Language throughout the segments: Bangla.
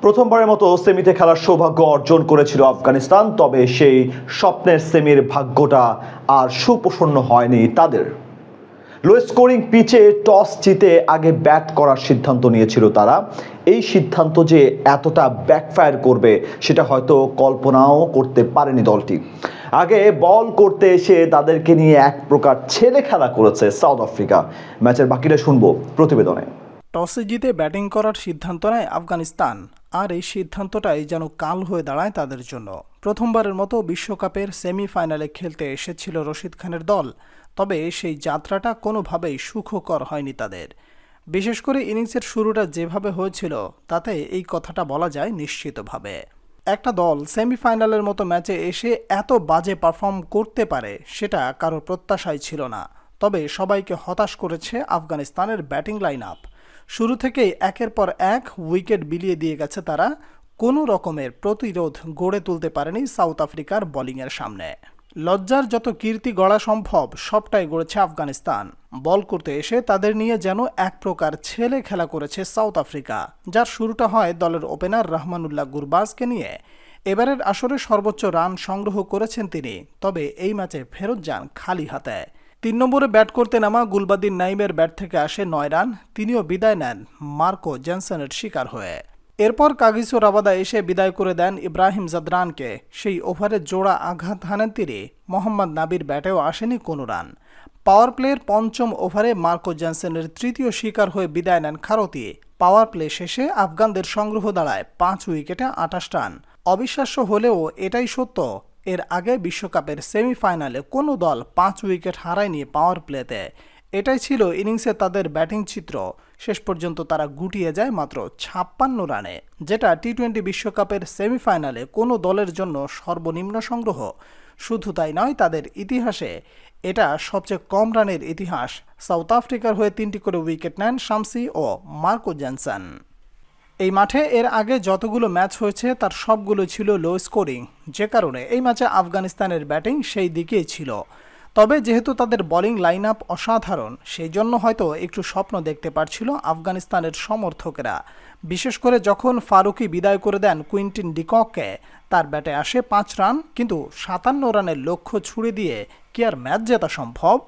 প্রথমবারের মতো সেমিতে খেলার সৌভাগ্য অর্জন করেছিল আফগানিস্তান, তবে সেই স্বপ্নের সেমির ভাগ্যটা আর সুপ্রসন্ন হয়নি তাদের। লো স্কোরিং পিচে টস জিতে আগে ব্যাট করার সিদ্ধান্ত নিয়েছিল তারা। এই সিদ্ধান্ত যে এতটা ব্যাকফায়ার করবে সেটা হয়তো কল্পনাও করতে পারেনি দলটি। আগে বল করতে এসে তাদেরকে নিয়ে এক প্রকার ছেলে খেলা করেছে সাউথ আফ্রিকা। ম্যাচের বাকিটা শুনবো প্রতিবেদনে। টসে জিতে ব্যাটিং করার সিদ্ধান্ত নেয় আফগানিস্তান, আর এই সিদ্ধান্তটাই যেন কাল হয়ে দাঁড়ায় তাদের জন্য। প্রথমবারের মতো বিশ্বকাপের সেমিফাইনালে খেলতে এসেছিল রশিদ খানের দল, তবে সেই যাত্রাটা কোনোভাবেই সুখকর হয়নি তাদের। বিশেষ করে ইনিংসের শুরুটা যেভাবে হয়েছিল তাতে এই কথাটা বলা যায় নিশ্চিতভাবে। একটা দল সেমিফাইনালের মতো ম্যাচে এসে এত বাজে পারফর্ম করতে পারে সেটা কারোর প্রত্যাশাই ছিল না। তবে সবাইকে হতাশ করেছে আফগানিস্তানের ব্যাটিং লাইন আপ। শুরু থেকেই একের পর এক উইকেট বিলিয়ে দিয়ে গেছে তারা। কোনো রকমের প্রতিরোধ গড়ে তুলতে পারেনি সাউথ আফ্রিকার বোলিংয়ের সামনে। লজ্জার যত কীর্তি গড়া সম্ভব সবটাই গড়েছে আফগানিস্তান। বল করতে এসে তাদের নিয়ে যেন এক প্রকার ছেলে খেলা করেছে সাউথ আফ্রিকা, যার শুরুটা হয় দলের ওপেনার রহমানুল্লাহ গুরবাজকে নিয়ে। এবারের আসরে সর্বোচ্চ রান সংগ্রহ করেছেন তিনি, তবে এই ম্যাচে ফেরত যান খালি হাতে। ৩ নম্বরে ব্যাট করতে নামা গুলবাদিন নাইমের ব্যাট থেকে আসে ৯ রান। তিনিও বিদায় নেন মার্কো জেনসনের শিকার হয়ে। এরপর কাগিসো রাবাদা এসে বিদায় করে দেন ইব্রাহিম জাদরানকে। সেই ওভারে জোড়া আঘাত হানেন তিনি। মোহাম্মদ নাবির ব্যাটেও আসেনি কোনো রান। পাওয়ার প্লের পঞ্চম ওভারে মার্কো জেনসনের তৃতীয় শিকার হয়ে বিদায় নেন খারতি। পাওয়ার প্লে শেষে আফগানদের সংগ্রহ দাঁড়ায় ৫ উইকেটে ২৮ রান। অবিশ্বাস্য হলেও এটাই সত্য, এর আগে বিশ্বকাপের সেমিফাইনালে কোনো দল ৫ উইকেট হারায়নি পাওয়ার প্লেতে। এটাই ছিল ইনিংসে তাদের ব্যাটিং চিত্র। শেষ পর্যন্ত তারা গুটিয়ে যায় মাত্র ৫৬ রানে, যেটা টি-২০ বিশ্বকাপের সেমিফাইনালে কোনো দলের জন্য সর্বনিম্ন সংগ্রহ। শুধু তাই নয়, তাদের ইতিহাসে এটা সবচেয়ে কম রানের ইতিহাস। সাউথ আফ্রিকার হয়ে ৩টি করে উইকেট নেন শামসি ও মার্কো জেনসন। এই মাঠে এর আগে যতগুলো ম্যাচ হয়েছে তার সবগুলো ছিল লো স্কোরিং, যে কারণে এই ম্যাচে আফগানিস্তানের ব্যাটিং সেই দিকেই ছিল। তবে যেহেতু তাদের বোলিং লাইন আপ অসাধারণ, সেই জন্য হয়তো একটু স্বপ্ন দেখতে পারছিল আফগানিস্তানের সমর্থকেরা। বিশেষ করে যখন ফারুকি বিদায় করে দেন কুইন্টিন ডিককে। তার ব্যাটে আসে ৫ রান, কিন্তু ৫৭ রানের লক্ষ্য ছুড়ে দিয়ে কি আর ম্যাচ জেতা সম্ভব?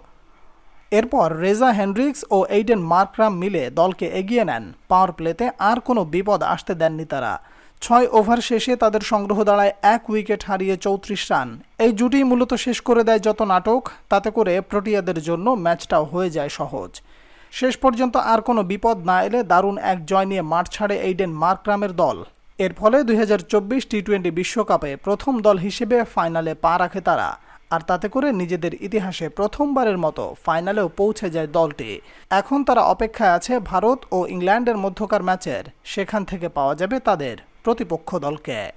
এরপর রেজা হেনড্রিক্স ও এইডেন মার্করাম মিলে দলকে এগিয়ে নেন। পাওয়ার প্লেতে আর কোনো বিপদ আসতে দেননি তারা। ৬ ওভার শেষে তাদের সংগ্রহ দাঁড়ায় ১ উইকেট হারিয়ে ৩৪ রান। এই জুটি মূলত শেষ করে দেয় যত নাটক, তাতে করে প্রোটিয়াদের জন্য ম্যাচটাও হয়ে যায় সহজ। শেষ পর্যন্ত আর কোনো বিপদ না এলে দারুণ এক জয় নিয়ে মাঠ ছাড়ে এইডেন মার্করামের দল। এর ফলে ২০২৪ টি-২০ বিশ্বকাপে প্রথম দল হিসেবে ফাইনালে পা রাখে তারা। আর তাতে করে নিজেদের ইতিহাসে প্রথমবারের মতো ফাইনালেও পৌঁছে যায় দলটি। এখন তারা অপেক্ষায় আছে ভারত ও ইংল্যান্ডের মধ্যকার ম্যাচের, সেখান থেকে পাওয়া যাবে তাদের প্রতিপক্ষ দলকে।